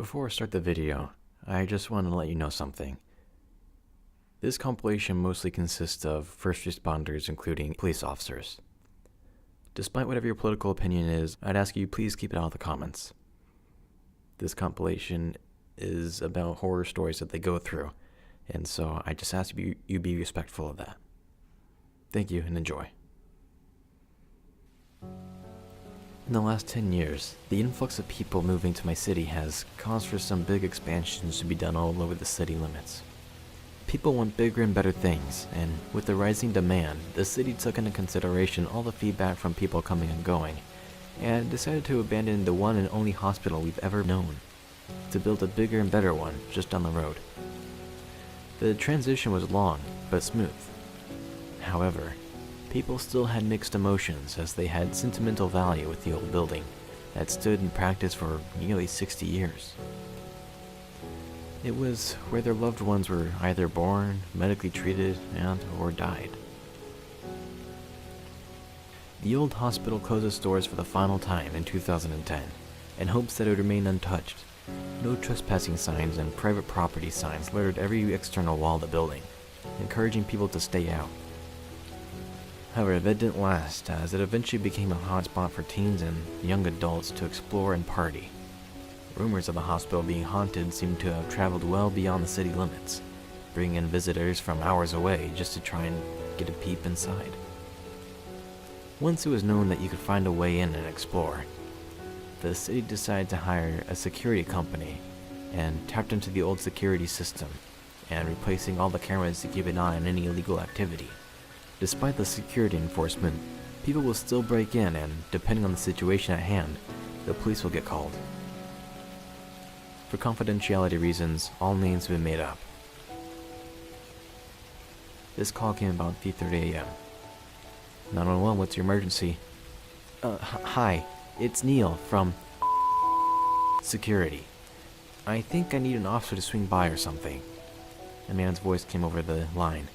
Before I start the video, I just want to let you know something. This compilation mostly consists of first responders, including police officers. Despite whatever your political opinion is, I'd ask you please keep it out of the comments. This compilation is about horror stories that they go through, and so I just ask you be respectful of that. Thank you and enjoy. In the last 10 years, the influx of people moving to my city has caused for some big expansions to be done all over the city limits. People want bigger and better things, and with the rising demand, the city took into consideration all the feedback from people coming and going, and decided to abandon the one and only hospital we've ever known, to build a bigger and better one just down the road. The transition was long, but smooth. However, people still had mixed emotions as they had sentimental value with the old building that stood in practice for nearly 60 years. It was where their loved ones were either born, medically treated, or died. The old hospital closed its doors for the final time in 2010 in hopes that it would remain untouched. No trespassing signs and private property signs littered every external wall of the building, encouraging people to stay out. However, that didn't last, as it eventually became a hotspot for teens and young adults to explore and party. Rumors of the hospital being haunted seemed to have traveled well beyond the city limits, bringing in visitors from hours away just to try and get a peep inside. Once it was known that you could find a way in and explore, the city decided to hire a security company and tapped into the old security system and replacing all the cameras to keep an eye on any illegal activity. Despite the security enforcement, people will still break in, and depending on the situation at hand, the police will get called. For confidentiality reasons, all names have been made up. This call came about 3:30 a.m. 911, what's your emergency? Hi, it's Neil from security. I think I need an officer to swing by or something. A man's voice came over the line.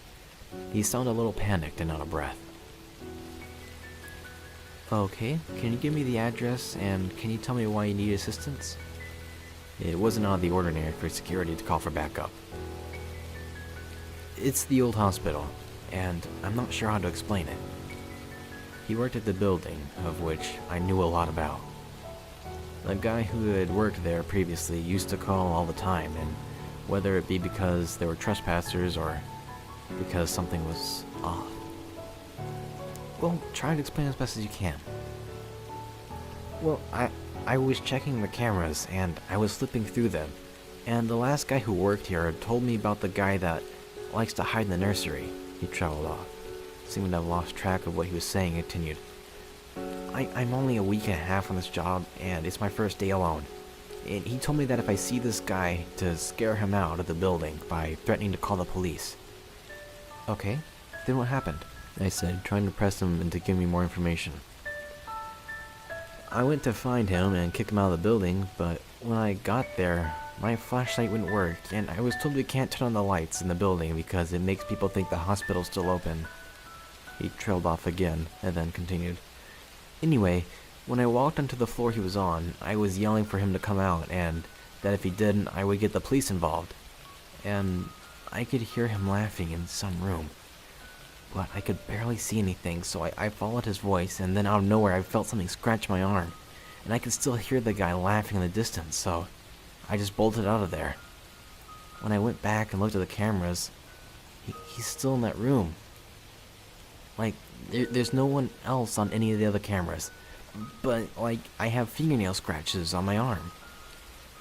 He sounded a little panicked and out of breath. Okay, can you give me the address, and can you tell me why you need assistance? It wasn't out of the ordinary for security to call for backup. It's the old hospital, and I'm not sure how to explain it. He worked at the building, of which I knew a lot about. The guy who had worked there previously used to call all the time, and whether it be because there were trespassers or because something was off. Well, try to explain as best as you can. Well, I was checking the cameras, and I was flipping through them, and the last guy who worked here told me about the guy that likes to hide in the nursery. He traveled off, seeming to have lost track of what he was saying, and continued. I'm only a week and a half on this job, and it's my first day alone. And he told me that if I see this guy, to scare him out of the building by threatening to call the police. Okay, then what happened? I said, trying to press him into giving me more information. I went to find him and kick him out of the building, but when I got there, my flashlight wouldn't work, and I was told we can't turn on the lights in the building because it makes people think the hospital's still open. He trailed off again, and then continued. Anyway, when I walked onto the floor he was on, I was yelling for him to come out, and that if he didn't, I would get the police involved. And I could hear him laughing in some room, but I could barely see anything, so I followed his voice, and then out of nowhere I felt something scratch my arm, and I could still hear the guy laughing in the distance, so I just bolted out of there. When I went back and looked at the cameras, he's still in that room. Like, there's no one else on any of the other cameras, but, like, I have fingernail scratches on my arm,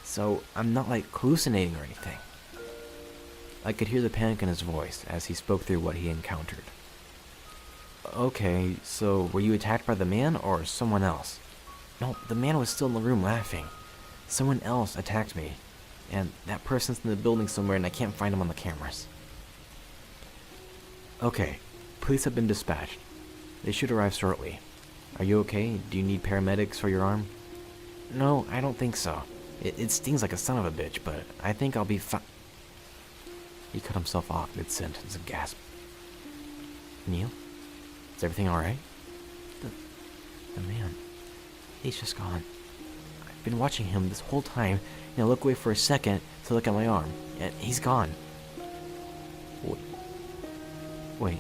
so I'm not, like, hallucinating or anything. I could hear the panic in his voice as he spoke through what he encountered. Okay, so were you attacked by the man or someone else? No, the man was still in the room laughing. Someone else attacked me, and that person's in the building somewhere and I can't find him on the cameras. Okay, police have been dispatched. They should arrive shortly. Are you okay? Do you need paramedics for your arm? No, I don't think so. It stings like a son of a bitch, but I think I'll be fine. He cut himself off mid-sentence and gasped. Neil? Is everything alright? The man. He's just gone. I been watching him this whole time, and I look away for a second to look at my arm, and he's gone. Wait.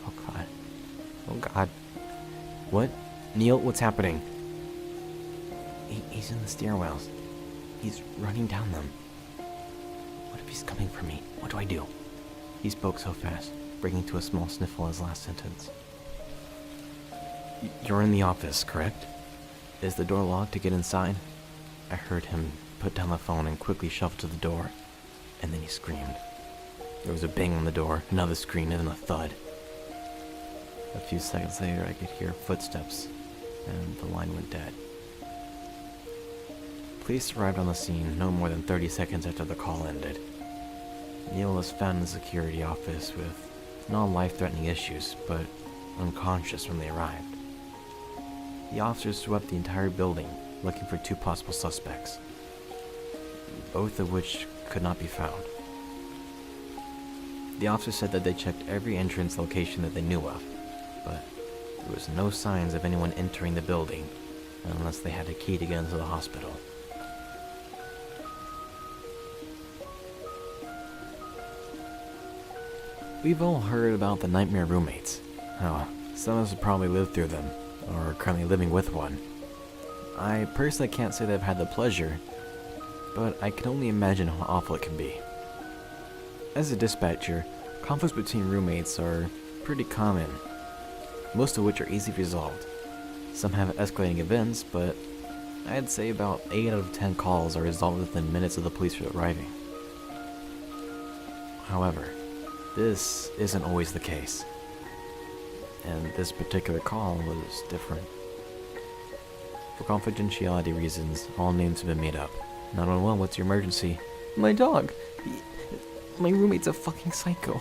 Oh God. Oh God. What? Neil, what's happening? He's in the stairwells. He's running down them. What if he's coming for me? What do I do? He spoke so fast, breaking to a small sniffle his last sentence. You're in the office, correct? Is the door locked to get inside? I heard him put down the phone and quickly shuffle to the door, and then he screamed. There was a bang on the door, another scream, and then a thud. A few seconds later, I could hear footsteps, and the line went dead. Police arrived on the scene no more than 30 seconds after the call ended. Neil was found in the security office with non-life-threatening issues, but unconscious when they arrived. The officers swept the entire building, looking for 2 possible suspects, both of which could not be found. The officers said that they checked every entrance location that they knew of, but there was no signs of anyone entering the building unless they had a key to get into the hospital. We've all heard about the nightmare roommates. Oh, some of us have probably lived through them, or are currently living with one. I personally can't say that I've had the pleasure, but I can only imagine how awful it can be. As a dispatcher, conflicts between roommates are pretty common, most of which are easily resolved. Some have escalating events, but I'd say about 8 out of 10 calls are resolved within minutes of the police arriving. However, this isn't always the case, and this particular call was different. For confidentiality reasons, all names have been made up. 911, what's your emergency? My dog! My roommate's a fucking psycho.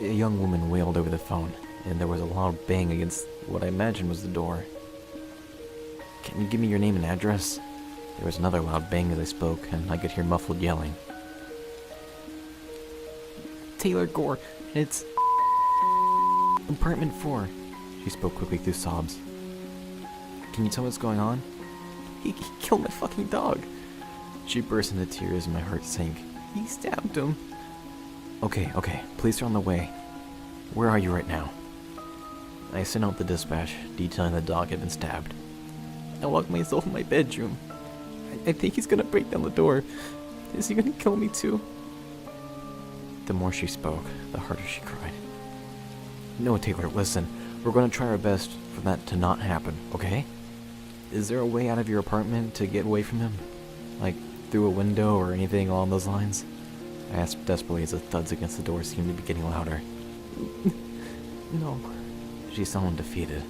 A young woman wailed over the phone, and there was a loud bang against what I imagined was the door. Can you give me your name and address? There was another loud bang as I spoke, and I could hear muffled yelling. Taylor Gore, it's apartment 4. She spoke quickly through sobs. Can you tell me what's going on? He killed my fucking dog. She burst into tears and my heart sank. He stabbed him. Okay, police are on the way. Where are you right now? I sent out the dispatch, detailing the dog had been stabbed. I locked myself in my bedroom. I think he's gonna break down the door. Is he gonna kill me too? The more she spoke, the harder she cried. No, Taylor, listen. We're gonna try our best for that to not happen, okay? Is there a way out of your apartment to get away from him? Like, through a window or anything along those lines? I asked desperately as the thuds against the door seemed to be getting louder. No. She sounded defeated.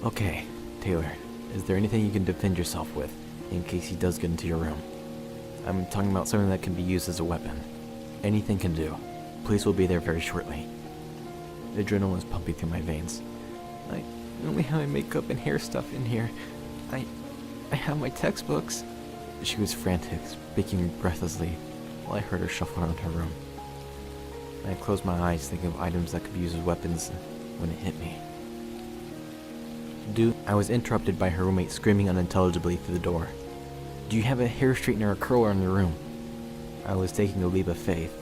Okay, Taylor, is there anything you can defend yourself with, in case he does get into your room? I'm talking about something that can be used as a weapon. Anything can do. Police will be there very shortly. The adrenaline was pumping through my veins. I only have my makeup and hair stuff in here. I have my textbooks. She was frantic, speaking breathlessly, while I heard her shuffle around her room. I closed my eyes, thinking of items that could be used as weapons when it hit me. I was interrupted by her roommate screaming unintelligibly through the door. Do you have a hair straightener or curler in your room? I was taking a leap of faith,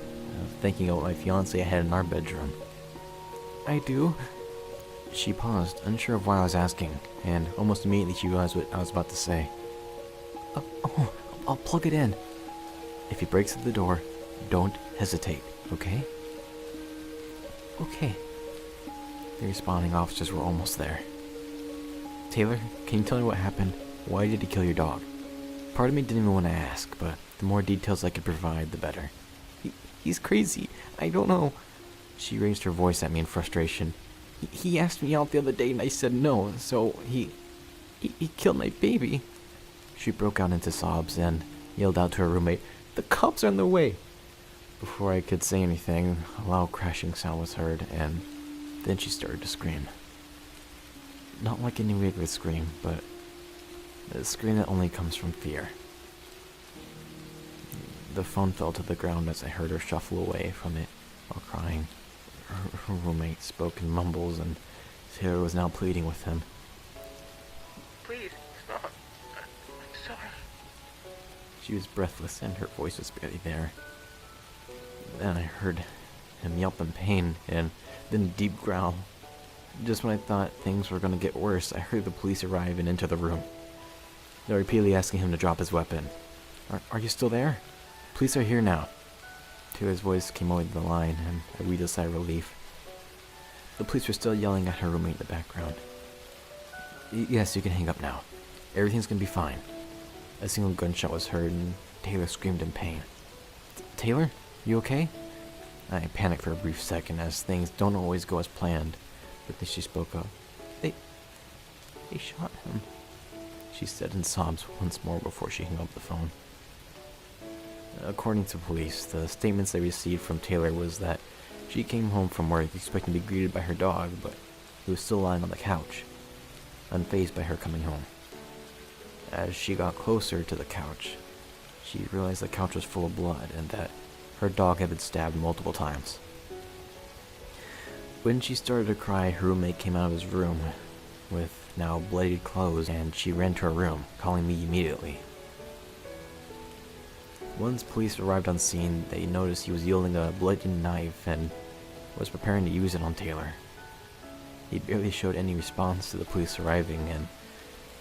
thinking of what my fiancé had in our bedroom. I do. She paused, unsure of why I was asking, and almost immediately she realized what I was about to say. I'll plug it in. If he breaks through the door, don't hesitate, okay? Okay. The responding officers were almost there. Taylor, can you tell me what happened? Why did he kill your dog? Part of me didn't even want to ask, but the more details I could provide, the better. He's crazy. I don't know. She raised her voice at me in frustration. He asked me out the other day and I said no, so he killed my baby. She broke out into sobs and yelled out to her roommate, "The cops are on their way!" Before I could say anything, a loud crashing sound was heard, and then she started to scream. Not like any regular scream, but a scream that only comes from fear. The phone fell to the ground as I heard her shuffle away from it while crying. Her roommate spoke in mumbles, and Taylor was now pleading with him. Please, She was breathless and her voice was barely there. Then I heard him yelp in pain and then a deep growl. Just when I thought things were going to get worse, I heard the police arrive and enter the room. They were repeatedly asking him to drop his weapon. Are you still there? Police are here now. Taylor's voice came over the line, and I breathed a sigh of relief. The police were still yelling at her roommate in the background. Yes, you can hang up now. Everything's gonna be fine. A single gunshot was heard, and Taylor screamed in pain. Taylor? You okay? I panicked for a brief second, as things don't always go as planned, but then she spoke up. They shot him, she said in sobs once more before she hung up the phone. According to police, the statements they received from Taylor was that she came home from work expecting to be greeted by her dog, but he was still lying on the couch, unfazed by her coming home. As she got closer to the couch, she realized the couch was full of blood and that her dog had been stabbed multiple times. When she started to cry, her roommate came out of his room with now bloodied clothes, and she ran to her room, calling me immediately. Once police arrived on scene, they noticed he was wielding a bloody knife and was preparing to use it on Taylor. He barely showed any response to the police arriving and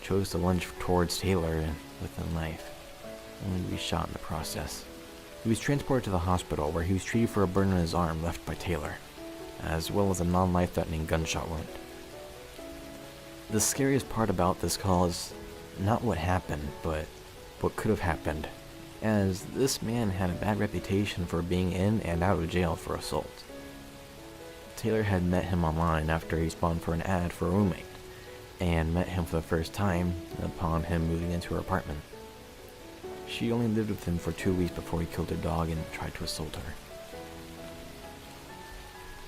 chose to lunge towards Taylor with the knife, only to be shot in the process. He was transported to the hospital where he was treated for a burn on his arm left by Taylor, as well as a non-life-threatening gunshot wound. The scariest part about this call is not what happened, but what could have happened, as this man had a bad reputation for being in and out of jail for assault. Taylor had met him online after he spawned for an ad for a roommate, and met him for the first time upon him moving into her apartment. She only lived with him for 2 weeks before he killed her dog and tried to assault her.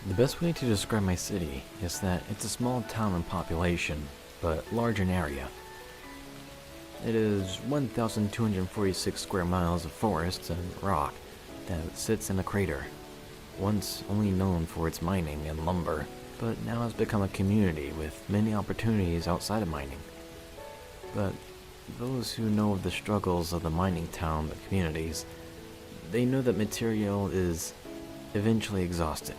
The best way to describe my city is that it's a small town in population, but large in area. It is 1,246 square miles of forest and rock that sits in a crater, once only known for its mining and lumber, but now has become a community with many opportunities outside of mining. But those who know of the struggles of the mining town, the communities, they know that material is eventually exhausted.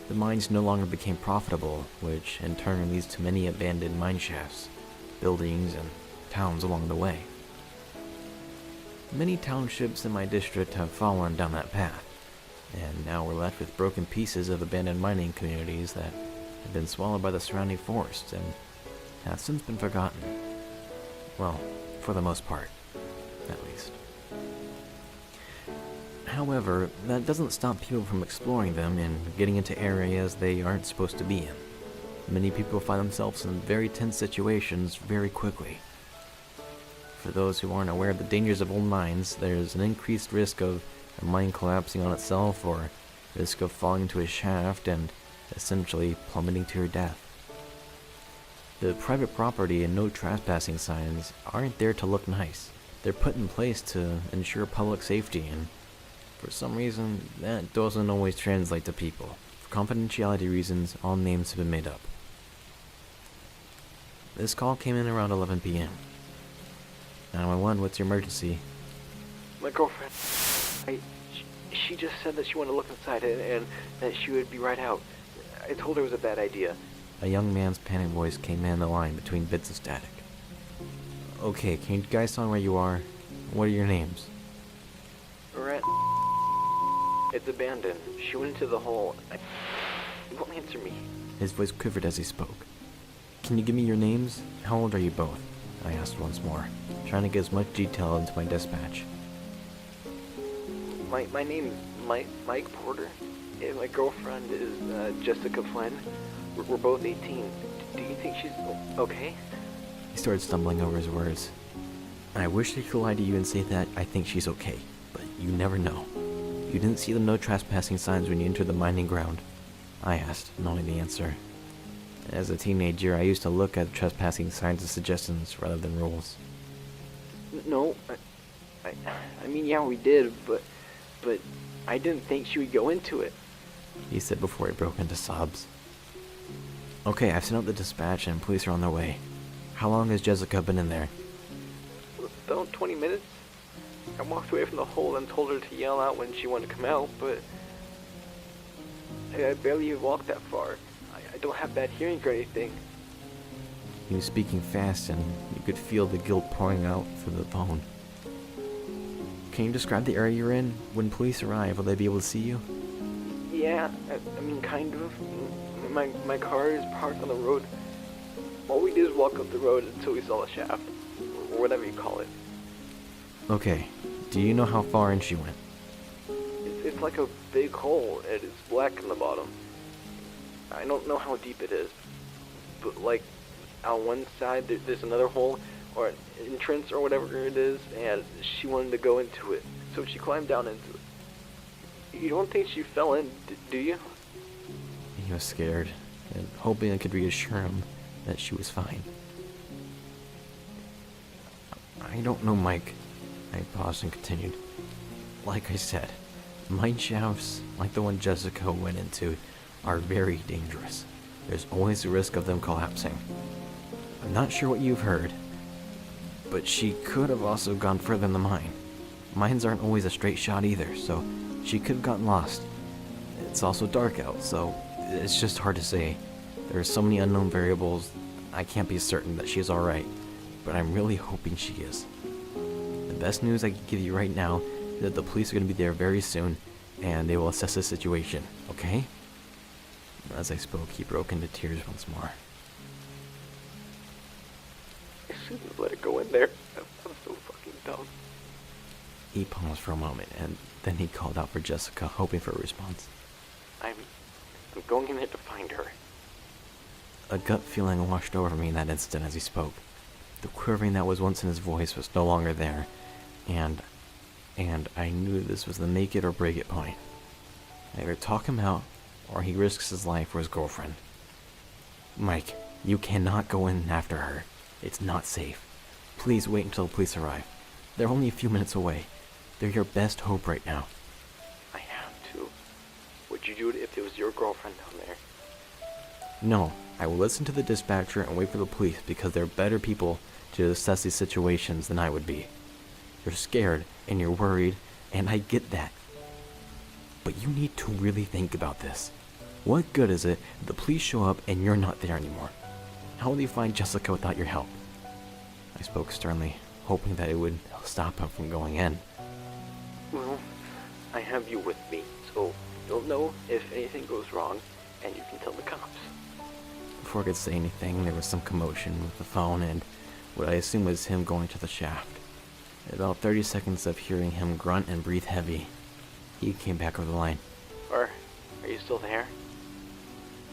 The mines no longer became profitable, which in turn leads to many abandoned mine shafts, buildings, and towns along the way. Many townships in my district have fallen down that path, and now we're left with broken pieces of abandoned mining communities that have been swallowed by the surrounding forests and have since been forgotten. Well, for the most part, at least. However, that doesn't stop people from exploring them and getting into areas they aren't supposed to be in. Many people find themselves in very tense situations very quickly. For those who aren't aware of the dangers of old mines, there's an increased risk of a mine collapsing on itself or risk of falling into a shaft and essentially plummeting to your death. The private property and no trespassing signs aren't there to look nice. They're put in place to ensure public safety, and for some reason, that doesn't always translate to people. For confidentiality reasons, all names have been made up. This call came in around 11 p.m. 911, what's your emergency? My girlfriend, she just said that she wanted to look inside and that she would be right out. I told her it was a bad idea. A young man's panic voice came in the line between bits of static. Okay, can you guys tell me where you are? What are your names? We're at... It's abandoned. She went into the hole. He won't answer me. His voice quivered as he spoke. Can you give me your names? How old are you both? I asked once more, trying to get as much detail into my dispatch. My name is Mike Porter, and my girlfriend is Jessica Flynn. We're both 18. Do you think she's okay? He started stumbling over his words. I wish I could lie to you and say that I think she's okay, but you never know. You didn't see the no trespassing signs when you entered the mining ground? I asked, knowing the answer. As a teenager, I used to look at trespassing signs as suggestions rather than rules. No, I mean, yeah, we did, but I didn't think she would go into it, he said before he broke into sobs. Okay, I've sent out the dispatch and police are on their way. How long has Jessica been in there? About 20 minutes. I walked away from the hole and told her to yell out when she wanted to come out, but I barely even walked that far. I don't have bad hearing or anything. He was speaking fast, and you could feel the guilt pouring out through the phone. Can you describe the area you're in? When police arrive, will they be able to see you? Yeah, I mean, kind of. My car is parked on the road. All we did is walk up the road until we saw the shaft, or whatever you call it. Okay. Do you know how far in she went? It's like a big hole, and it's black in the bottom. I don't know how deep it is, but like on one side there's another hole, or an entrance, or whatever it is, and she wanted to go into it, so she climbed down into it. You don't think she fell in, do you? He was scared, and hoping I could reassure him that she was fine. I don't know, Mike. I paused and continued. Like I said, mine shafts, like the one Jessica went into, are very dangerous. There's always the risk of them collapsing. I'm not sure what you've heard, but she could have also gone further than mine. Mines aren't always a straight shot either, so she could have gotten lost. It's also dark out, so it's just hard to say. There are so many unknown variables, I can't be certain that she is alright, but I'm really hoping she is. The best news I can give you right now is that the police are going to be there very soon, and they will assess the situation, okay? As I spoke, he broke into tears once more. I shouldn't have let it go in there. I'm so fucking dumb. He paused for a moment, and then he called out for Jessica, hoping for a response. I'm going in there to find her. A gut feeling washed over me in that instant as he spoke. The quivering that was once in his voice was no longer there, and I knew this was the make it or break it point. Either talk him out, or he risks his life for his girlfriend. Mike, you cannot go in after her. It's not safe. Please wait until the police arrive. They're only a few minutes away. They're your best hope right now. I have to. Would you do it if it was your girlfriend down there? No, I will listen to the dispatcher and wait for the police because they're better people to assess these situations than I would be. You're scared and you're worried, and I get that. But you need to really think about this. What good is it if the police show up and you're not there anymore? How will they find Jessica without your help? I spoke sternly, hoping that it would stop him from going in. Well, I have you with me, so you'll know if anything goes wrong, and you can tell the cops. Before I could say anything, there was some commotion with the phone and what I assume was him going to the shaft. About 30 seconds of hearing him grunt and breathe heavy, he came back over the line. Are you still there?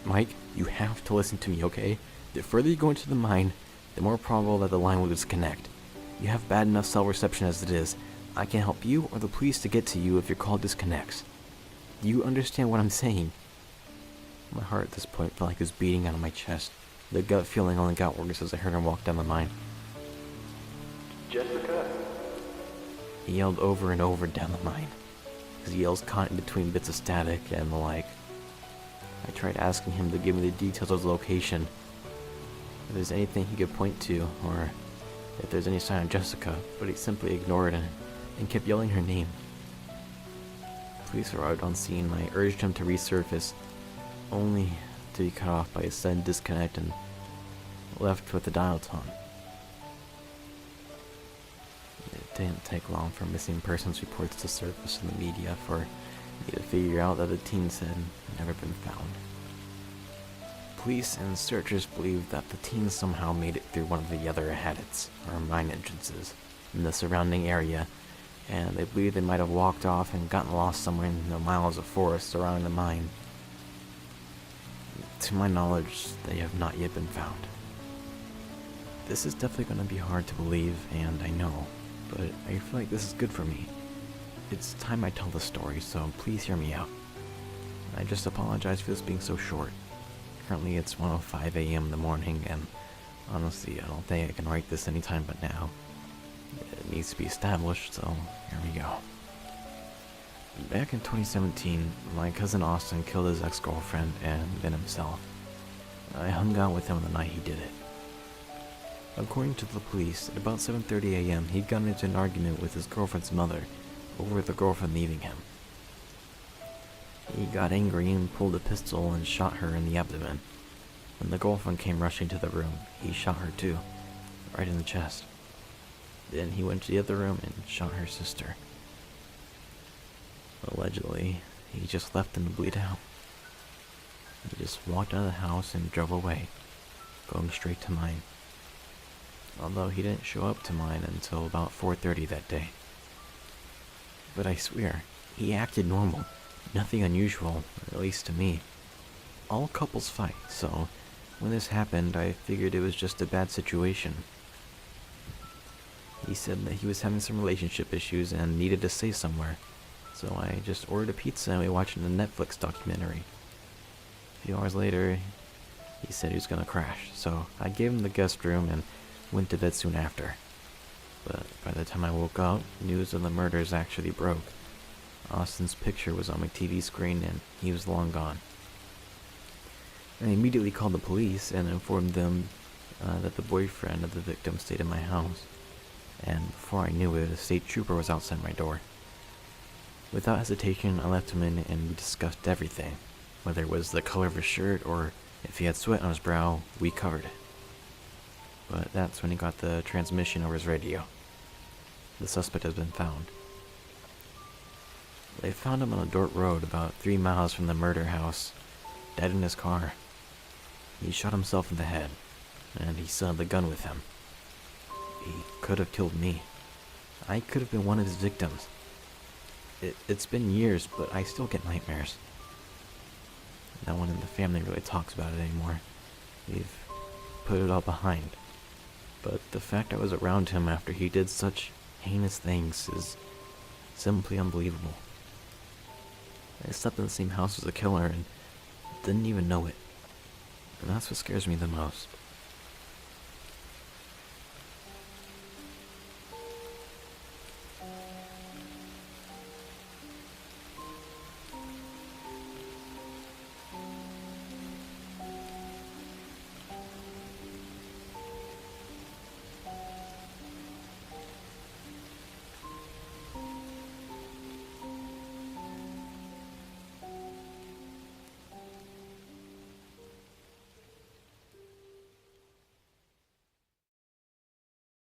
Mike, you have to listen to me, okay? The further you go into the mine, the more probable that the line will disconnect. You have bad enough cell reception as it is. I can help you or the police to get to you if your call disconnects. Do you understand what I'm saying? My heart at this point felt like it was beating out of my chest. The gut feeling only got worse as I heard him walk down the mine. Jessica? He yelled over and over down the mine. His yells caught in between bits of static and the like. I tried asking him to give me the details of the location, if there's anything he could point to, or if there's any sign of Jessica, but he simply ignored it and kept yelling her name. Police arrived on scene and I urged him to resurface, only to be cut off by a sudden disconnect and left with the dial tone. It didn't take long for missing persons reports to surface in the media for me to figure out that the teens had never been found. Police and searchers believed that the teens somehow made it through one of the other adits, or mine entrances, in the surrounding area, and they believe they might have walked off and gotten lost somewhere in the miles of forest surrounding the mine. To my knowledge, they have not yet been found. This is definitely going to be hard to believe, and I know, but I feel like this is good for me. It's time I tell the story, so please hear me out. I just apologize for this being so short. Currently it's 1:05 a.m. in the morning, and honestly, I don't think I can write this anytime but now. It needs to be established, so here we go. Back in 2017, my cousin Austin killed his ex-girlfriend and then himself. I hung out with him the night he did it. According to the police, at about 7:30 a.m., he'd gotten into an argument with his girlfriend's mother over the girlfriend leaving him. He got angry and pulled a pistol and shot her in the abdomen. When the girlfriend came rushing to the room, he shot her too, right in the chest. Then he went to the other room and shot her sister. Allegedly, he just left them to bleed out. He just walked out of the house and drove away, going straight to mine. Although he didn't show up to mine until about 4:30 that day. But I swear, he acted normal. Nothing unusual, at least to me. All couples fight, so when this happened, I figured it was just a bad situation. He said that he was having some relationship issues and needed to stay somewhere, so I just ordered a pizza and we watched a Netflix documentary. A few hours later, he said he was gonna crash, so I gave him the guest room and went to bed soon after. But by the time I woke up, news of the murders actually broke. Austin's picture was on my TV screen and he was long gone. I immediately called the police and informed them that the boyfriend of the victim stayed in my house. And before I knew it, a state trooper was outside my door. Without hesitation, I left him in and we discussed everything. Whether it was the color of his shirt or if he had sweat on his brow, we covered it. But that's when he got the transmission over his radio. The suspect has been found. They found him on a dirt road about 3 miles from the murder house, dead in his car. He shot himself in the head, and he still had the gun with him. He could have killed me. I could have been one of his victims. It's been years, but I still get nightmares. No one in the family really talks about it anymore. We've put it all behind. But the fact I was around him after he did such heinous things is simply unbelievable. I slept in the same house as the killer and didn't even know it. And that's what scares me the most.